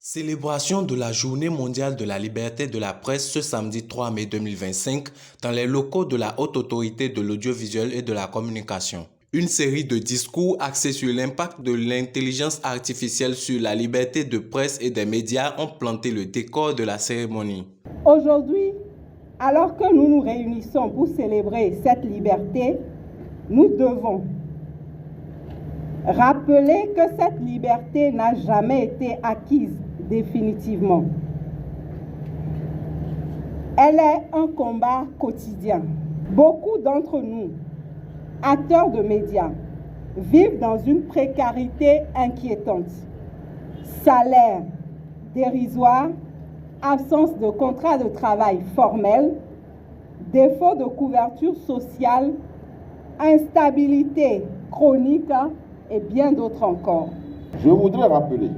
Célébration de la Journée mondiale de la liberté de la presse ce samedi 3 mai 2025 dans les locaux de la Haute Autorité de l'audiovisuel et de la communication. Une série de discours axés sur l'impact de l'intelligence artificielle sur la liberté de presse et des médias ont planté le décor de la cérémonie. Aujourd'hui, alors que nous nous réunissons pour célébrer cette liberté, nous devons rappeler que cette liberté n'a jamais été acquise définitivement. Elle est un combat quotidien. Beaucoup d'entre nous, acteurs de médias, vivent dans une précarité inquiétante. Salaire dérisoire, absence de contrat de travail formel, défaut de couverture sociale, instabilité chronique et bien d'autres encore. Je voudrais rappeler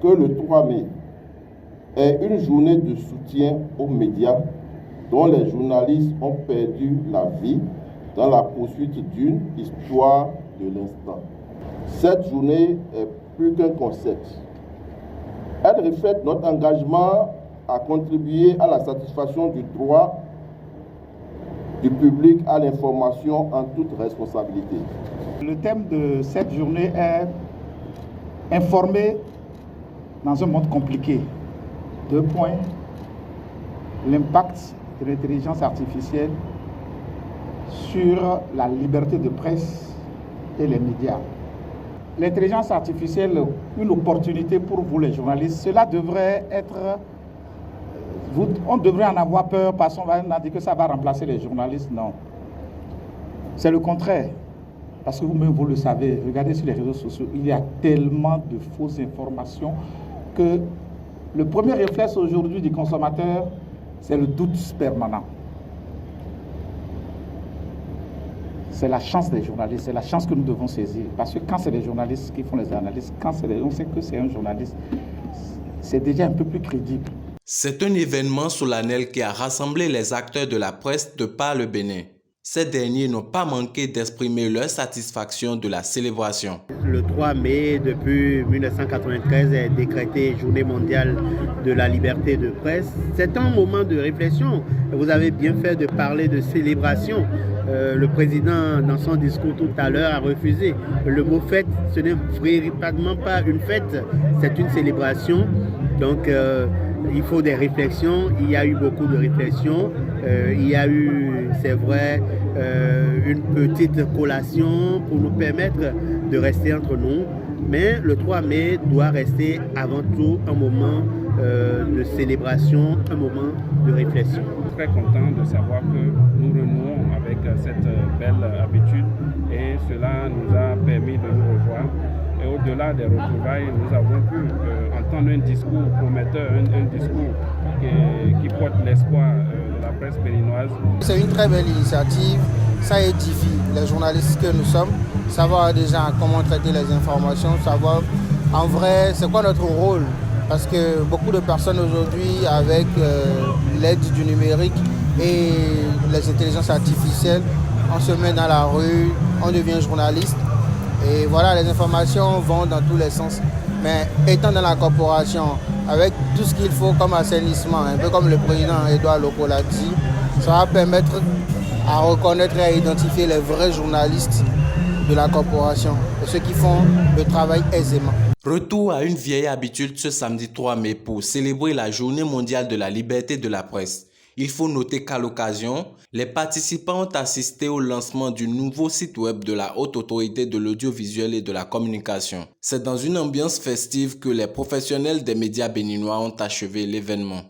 que le 3 mai est une journée de soutien aux médias dont les journalistes ont perdu la vie dans la poursuite d'une histoire de l'instant. Cette journée est plus qu'un concept. Elle reflète notre engagement à contribuer à la satisfaction du droit du public à l'information en toute responsabilité. Le thème de cette journée est informer dans un monde compliqué. 2 points. L'impact de l'intelligence artificielle sur la liberté de presse et les médias. L'intelligence artificielle, une opportunité pour vous les journalistes, cela devrait être... On devrait en avoir peur parce qu'on va dire que ça va remplacer les journalistes. Non. C'est le contraire. Parce que vous-même, vous le savez, regardez sur les réseaux sociaux, il y a tellement de fausses informations que le premier réflexe aujourd'hui du consommateur, c'est le doute permanent. C'est la chance des journalistes, c'est la chance que nous devons saisir. Parce que quand c'est les journalistes qui font les analyses, on sait que c'est un journaliste, c'est déjà un peu plus crédible. C'est un événement solennel qui a rassemblé les acteurs de la presse de par le Bénin. Ces derniers n'ont pas manqué d'exprimer leur satisfaction de la célébration. Le 3 mai, depuis 1993, est décrété Journée mondiale de la liberté de presse. C'est un moment de réflexion. Vous avez bien fait de parler de célébration. Le président, dans son discours tout à l'heure, a refusé. Le mot fête, ce n'est véritablement pas une fête, c'est une célébration. Donc, il faut des réflexions. Il y a eu beaucoup de réflexions. Il y a eu, c'est vrai, une petite collation pour nous permettre de rester entre nous. Mais le 3 mai doit rester avant tout un moment de célébration, un moment de réflexion. Très content de savoir que nous renouons avec cette belle habitude et cela nous a permis de nous revoir. Et au-delà des retrouvailles, nous avons pu entendre un discours prometteur, un discours qui porte l'espoir de la presse béninoise. C'est une très belle initiative, ça édifie les journalistes que nous sommes, savoir déjà comment traiter les informations, savoir en vrai c'est quoi notre rôle. Parce que beaucoup de personnes aujourd'hui, avec l'aide du numérique et les intelligences artificielles, on se met dans la rue, on devient journaliste. Et voilà, les informations vont dans tous les sens. Mais étant dans la corporation, avec tout ce qu'il faut comme assainissement, un peu comme le président Edouard Loko l'a dit, ça va permettre à reconnaître et à identifier les vrais journalistes de la corporation, et ceux qui font le travail aisément. Retour à une vieille habitude ce samedi 3 mai pour célébrer la Journée mondiale de la liberté de la presse. Il faut noter qu'à l'occasion, les participants ont assisté au lancement du nouveau site web de la Haute Autorité de l'audiovisuel et de la communication. C'est dans une ambiance festive que les professionnels des médias béninois ont achevé l'événement.